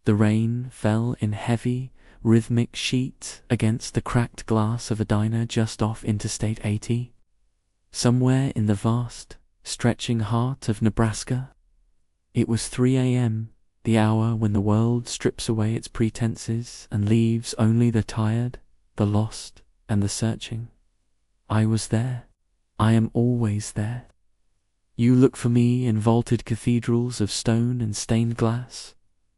The rain fell in heavy, rhythmic sheets against the cracked glass of a diner just off Interstate 80. Somewhere in the vast, stretching heart of Nebraska. It was 3 a.m., the hour when the world strips away its pretenses and leaves only the tired, the lost, and the searching. I was there. I am always there. You look for me in vaulted cathedrals of stone and stained glass,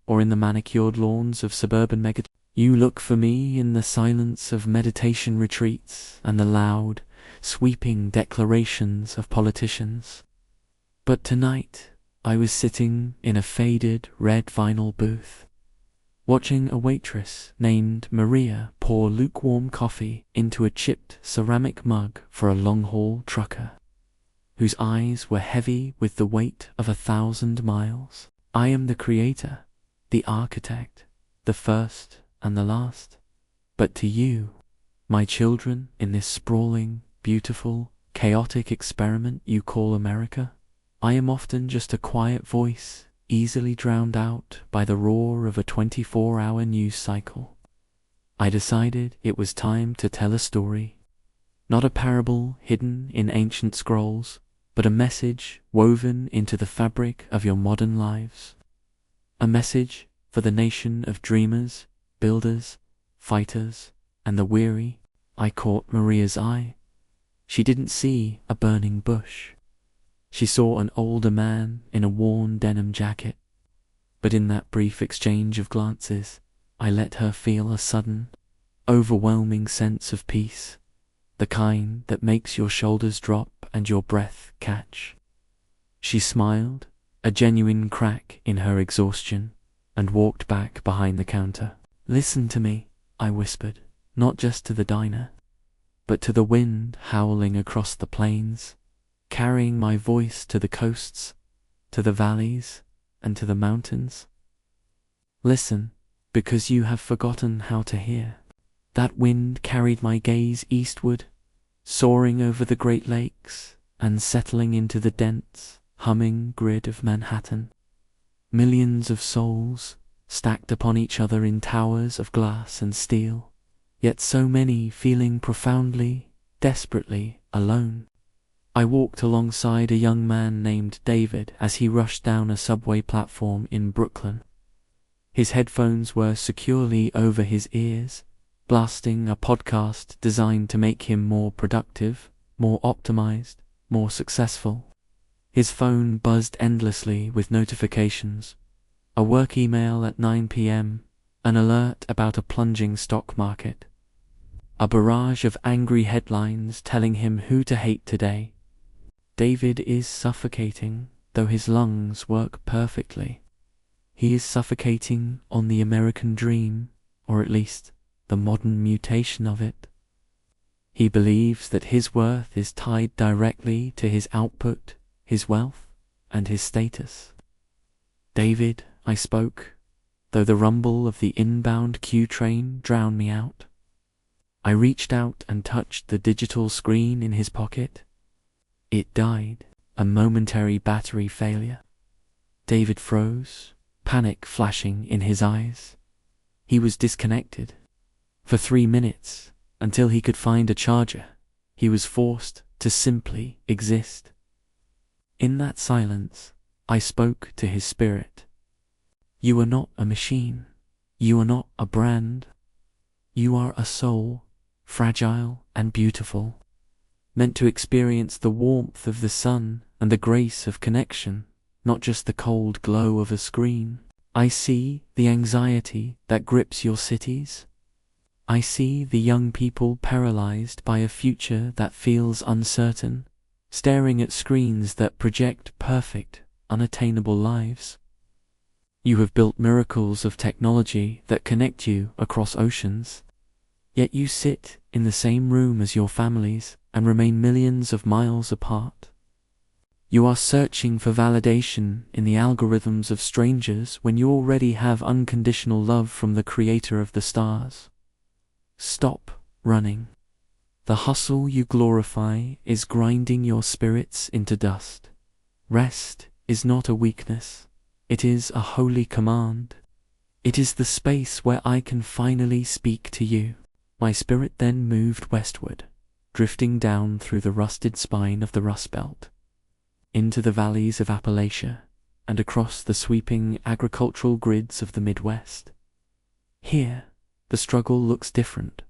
or in the manicured lawns of suburban megatowns. You look for me in the silence of meditation retreats and the loud, sweeping declarations of politicians. But tonight, I was sitting in a faded red vinyl booth, watching a waitress named Maria pour lukewarm coffee into a chipped ceramic mug for a long-haul trucker, whose eyes were heavy with the weight of 1,000 miles. I am the creator, the architect, the first and the last. But to you, my children, in this sprawling, beautiful, chaotic experiment you call America, I am often just a quiet voice, easily drowned out by the roar of a 24-hour news cycle. I decided it was time to tell a story, not a parable hidden in ancient scrolls, but a message woven into the fabric of your modern lives. A message for the nation of dreamers, builders, fighters, and the weary. I caught Maria's eye. She didn't see a burning bush. She saw an older man in a worn denim jacket. But in that brief exchange of glances, I let her feel a sudden, overwhelming sense of peace, the kind that makes your shoulders drop and your breath catch. She smiled, a genuine crack in her exhaustion, and walked back behind the counter. "Listen to me," I whispered, not just to the diner, but to the wind howling across the plains, carrying my voice to the coasts, to the valleys, and to the mountains. Listen, because you have forgotten how to hear. That wind carried my gaze eastward, soaring over the Great Lakes and settling into the dense, humming grid of Manhattan. Millions of souls stacked upon each other in towers of glass and steel, yet so many feeling profoundly, desperately alone. I walked alongside a young man named David as he rushed down a subway platform in Brooklyn. His headphones were securely over his ears, blasting a podcast designed to make him more productive, more optimized, more successful. His phone buzzed endlessly with notifications, a work email at 9 p.m., an alert about a plunging stock market, a barrage of angry headlines telling him who to hate today. David is suffocating, though his lungs work perfectly. He is suffocating on the American dream, or at least the modern mutation of it. He believes that his worth is tied directly to his output, his wealth, and his status. "David," I spoke, though the rumble of the inbound Q train drowned me out. I reached out and touched the digital screen in his pocket. It died, a momentary battery failure. David froze, panic flashing in his eyes. He was disconnected. For 3 minutes, until he could find a charger, he was forced to simply exist. In that silence, I spoke to his spirit. "You are not a machine. You are not a brand. You are a soul, fragile and beautiful, meant to experience the warmth of the sun and the grace of connection, not just the cold glow of a screen. I see the anxiety that grips your cities. I see the young people paralyzed by a future that feels uncertain, staring at screens that project perfect, unattainable lives. You have built miracles of technology that connect you across oceans, yet you sit in the same room as your families and remain millions of miles apart. You are searching for validation in the algorithms of strangers when you already have unconditional love from the creator of the stars. Stop running. The hustle you glorify is grinding your spirits into dust. Rest is not a weakness. It is a holy command. It is the space where I can finally speak to you. My spirit then moved westward, drifting down through the rusted spine of the Rust Belt, into the valleys of Appalachia, and across the sweeping agricultural grids of the Midwest. Here, the struggle looks different,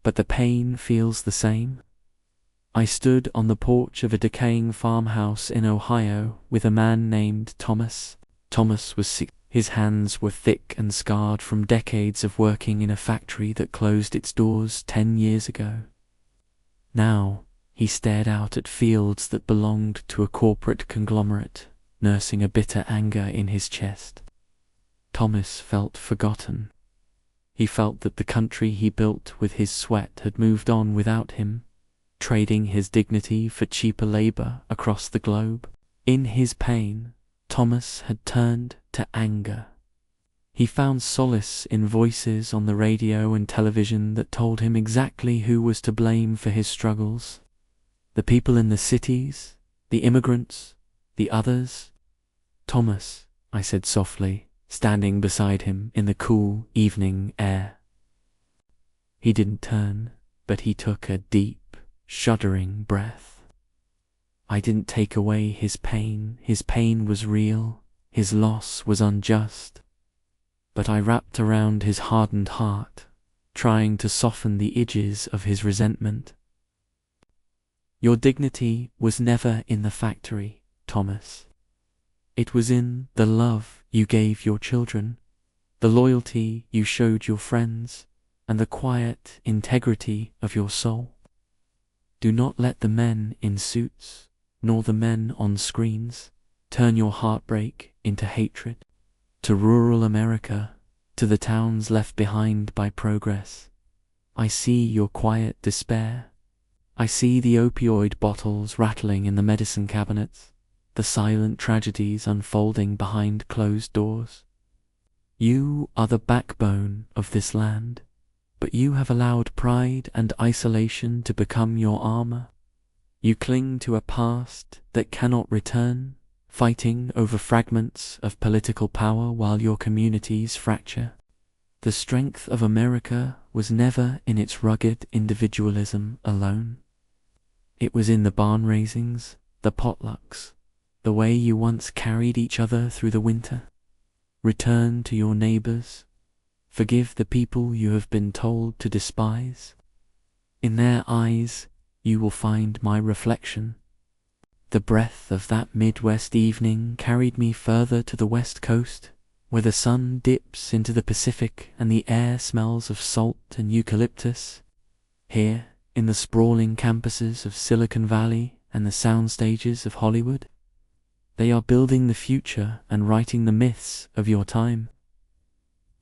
but the pain feels the same. I stood on the porch of a decaying farmhouse in Ohio with a man named Thomas. Thomas was sick. His hands were thick and scarred from decades of working in a factory that closed its doors 10 years ago. Now, he stared out at fields that belonged to a corporate conglomerate, nursing a bitter anger in his chest. Thomas felt forgotten. He felt that the country he built with his sweat had moved on without him, trading his dignity for cheaper labor across the globe. In his pain, Thomas had turned to anger. He found solace in voices on the radio and television that told him exactly who was to blame for his struggles. The people in the cities, the immigrants, the others. "Thomas," I said softly, standing beside him in the cool evening air. He didn't turn, but he took a deep, shuddering breath. I didn't take away his pain. His pain was real. His loss was unjust. But I wrapped around his hardened heart, trying to soften the edges of his resentment. "Your dignity was never in the factory, Thomas. It was in the love you gave your children, the loyalty you showed your friends, and the quiet integrity of your soul. Do not let the men in suits, nor the men on screens, turn your heartbreak into hatred. To rural America, to the towns left behind by progress, I see your quiet despair. I see the opioid bottles rattling in the medicine cabinets, the silent tragedies unfolding behind closed doors. You are the backbone of this land, but you have allowed pride and isolation to become your armor. You cling to a past that cannot return, fighting over fragments of political power while your communities fracture. The strength of America was never in its rugged individualism alone. It was in the barn raisings, the potlucks, the way you once carried each other through the winter. Return to your neighbors. Forgive the people you have been told to despise. In their eyes, you will find my reflection." The breath of that Midwest evening carried me further to the West Coast, where the sun dips into the Pacific and the air smells of salt and eucalyptus. Here, in the sprawling campuses of Silicon Valley and the sound stages of Hollywood, they are building the future and writing the myths of your time.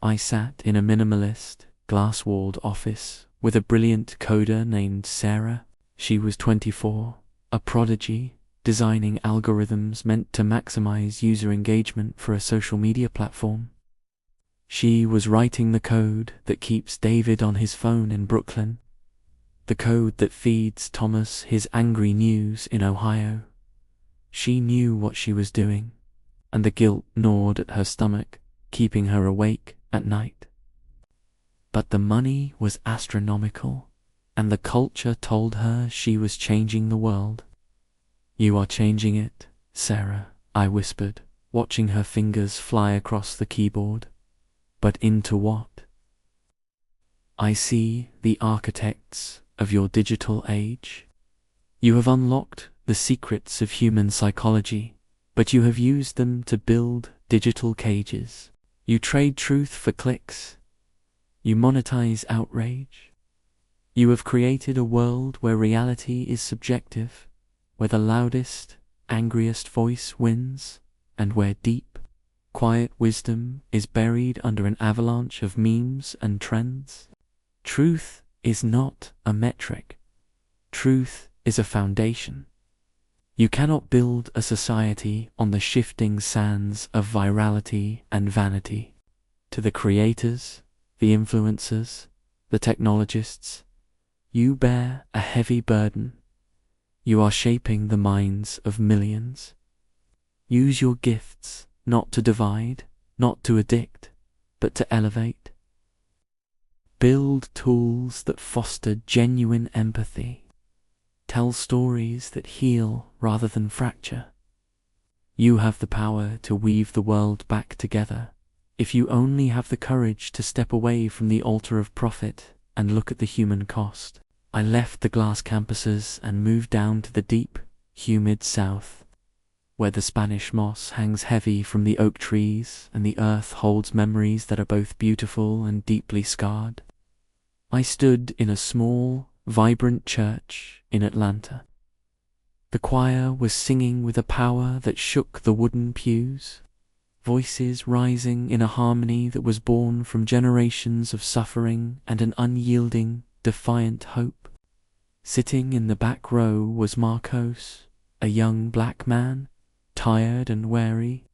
I sat in a minimalist, glass-walled office with a brilliant coder named Sarah. She was 24, a prodigy, designing algorithms meant to maximize user engagement for a social media platform. She was writing the code that keeps David on his phone in Brooklyn, the code that feeds Thomas his angry news in Ohio. She knew what she was doing, and the guilt gnawed at her stomach, keeping her awake at night. But the money was astronomical, and the culture told her she was changing the world. "You are changing it, Sarah," I whispered, watching her fingers fly across the keyboard. "But into what?" "I see the architects of your digital age. You have unlocked the secrets of human psychology, but you have used them to build digital cages. You trade truth for clicks. You monetize outrage. You have created a world where reality is subjective, where the loudest, angriest voice wins, and where deep, quiet wisdom is buried under an avalanche of memes and trends. Truth is not a metric. Truth is a foundation. You cannot build a society on the shifting sands of virality and vanity. To the creators, the influencers, the technologists, you bear a heavy burden. You are shaping the minds of millions. Use your gifts not to divide, not to addict, but to elevate. Build tools that foster genuine empathy. Tell stories that heal rather than fracture. You have the power to weave the world back together if you only have the courage to step away from the altar of profit and look at the human cost. I left the glass campuses and moved down to the deep, humid south, where the Spanish moss hangs heavy from the oak trees and the earth holds memories that are both beautiful and deeply scarred. I stood in a small, vibrant church in Atlanta. The choir was singing with a power that shook the wooden pews, voices rising in a harmony that was born from generations of suffering and an unyielding, defiant hope. Sitting in the back row was Marcos, a young black man, tired and weary.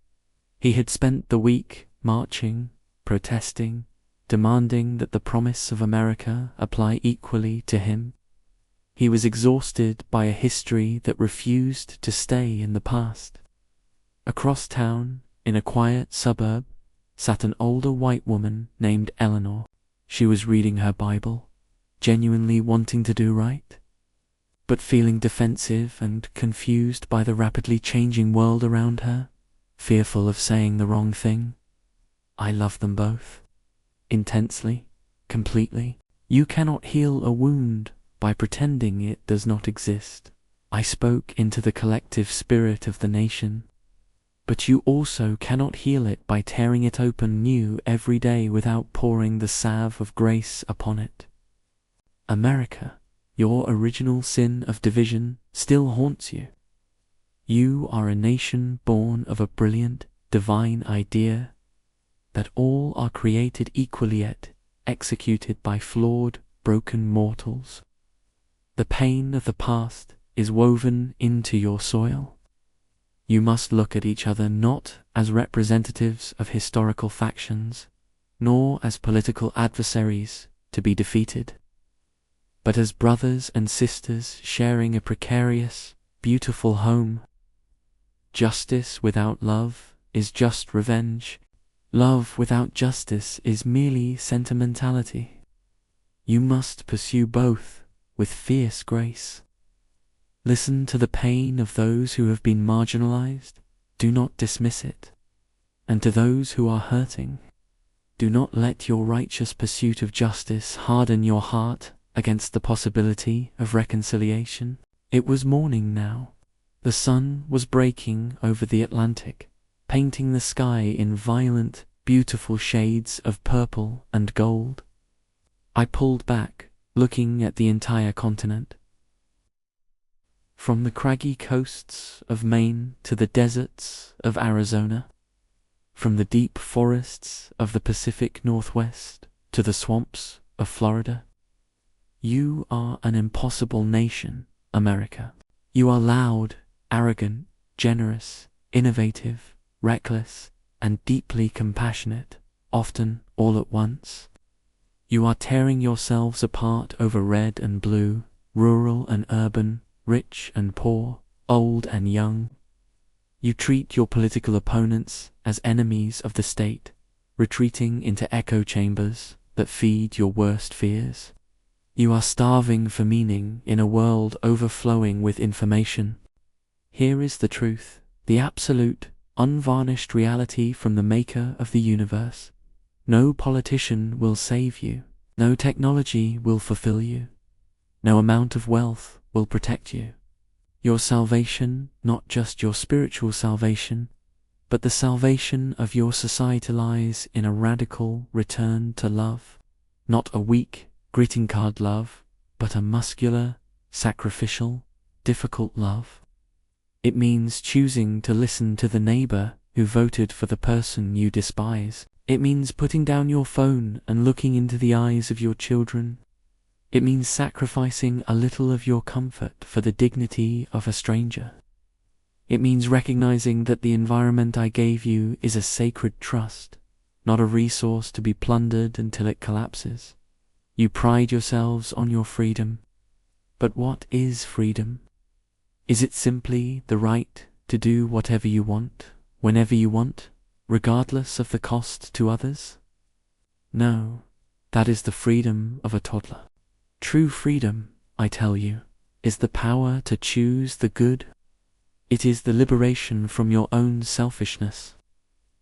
He had spent the week marching, protesting, demanding that the promise of America apply equally to him. He was exhausted by a history that refused to stay in the past. Across town, in a quiet suburb, sat an older white woman named Eleanor. She was reading her Bible, genuinely wanting to do right, but feeling defensive and confused by the rapidly changing world around her, fearful of saying the wrong thing. I love them both. Intensely, completely. You cannot heal a wound by pretending it does not exist. I spoke into the collective spirit of the nation, but you also cannot heal it by tearing it open new every day without pouring the salve of grace upon it. America, your original sin of division still haunts you. You are a nation born of a brilliant, divine idea that all are created equally yet executed by flawed, broken mortals. The pain of the past is woven into your soil. You must look at each other not as representatives of historical factions, nor as political adversaries to be defeated, but as brothers and sisters sharing a precarious, beautiful home. Justice without love is just revenge. Love without justice is merely sentimentality. You must pursue both with fierce grace. Listen to the pain of those who have been marginalized. Do not dismiss it. And to those who are hurting, do not let your righteous pursuit of justice harden your heart against the possibility of reconciliation. It was morning now. The sun was breaking over the Atlantic, painting the sky in violent, beautiful shades of purple and gold. I pulled back, looking at the entire continent. From the craggy coasts of Maine to the deserts of Arizona, from the deep forests of the Pacific Northwest to the swamps of Florida. You are an impossible nation, America. You are loud, arrogant, generous, innovative, reckless, and deeply compassionate, often all at once. You are tearing yourselves apart over red and blue, rural and urban, rich and poor, old and young. You treat your political opponents as enemies of the state, retreating into echo chambers that feed your worst fears. You are starving for meaning in a world overflowing with information. Here is the truth, the absolute, unvarnished reality from the maker of the universe. No politician will save you. No technology will fulfill you. No amount of wealth will protect you. Your salvation, not just your spiritual salvation, but the salvation of your society lies in a radical return to love. Not a weak, greeting card love, but a muscular, sacrificial, difficult love. It means choosing to listen to the neighbor who voted for the person you despise. It means putting down your phone and looking into the eyes of your children. It means sacrificing a little of your comfort for the dignity of a stranger. It means recognizing that the environment I gave you is a sacred trust, not a resource to be plundered until it collapses. You pride yourselves on your freedom. But what is freedom? Is it simply the right to do whatever you want, whenever you want, regardless of the cost to others? No, that is the freedom of a toddler. True freedom, I tell you, is the power to choose the good. It is the liberation from your own selfishness.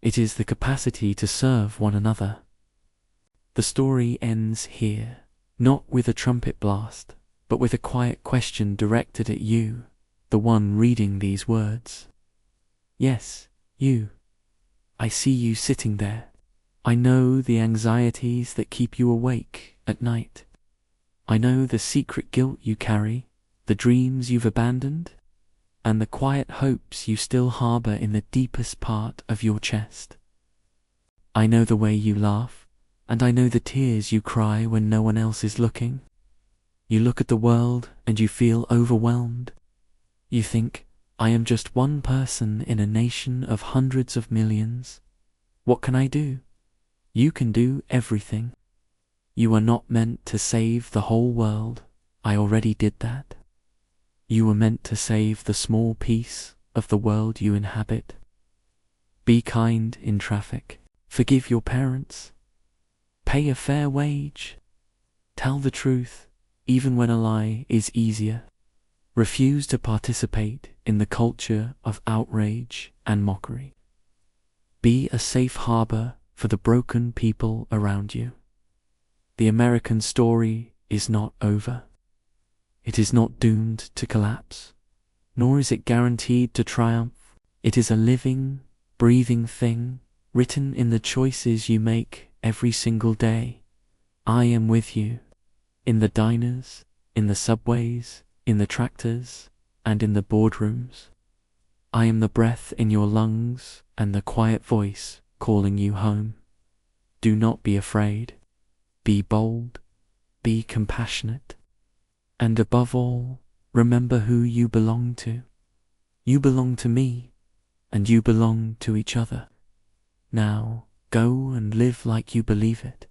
It is the capacity to serve one another. The story ends here, not with a trumpet blast, but with a quiet question directed at you, the one reading these words. Yes, you. I see you sitting there. I know the anxieties that keep you awake at night. I know the secret guilt you carry, the dreams you've abandoned, and the quiet hopes you still harbor in the deepest part of your chest. I know the way you laugh, and I know the tears you cry when no one else is looking. You look at the world and you feel overwhelmed. You think, I am just one person in a nation of hundreds of millions. What can I do? You can do everything. You are not meant to save the whole world. I already did that. You were meant to save the small piece of the world you inhabit. Be kind in traffic. Forgive your parents. Pay a fair wage. Tell the truth, even when a lie is easier. Refuse to participate in the culture of outrage and mockery. Be a safe harbor for the broken people around you. The American story is not over. It is not doomed to collapse, nor is it guaranteed to triumph. It is a living, breathing thing, written in the choices you make every single day. I am with you, in the diners, in the subways, in the tractors, and in the boardrooms. I am the breath in your lungs and the quiet voice calling you home. Do not be afraid. Be bold. Be compassionate. And above all, remember who you belong to. You belong to me, and you belong to each other. Now, go and live like you believe it.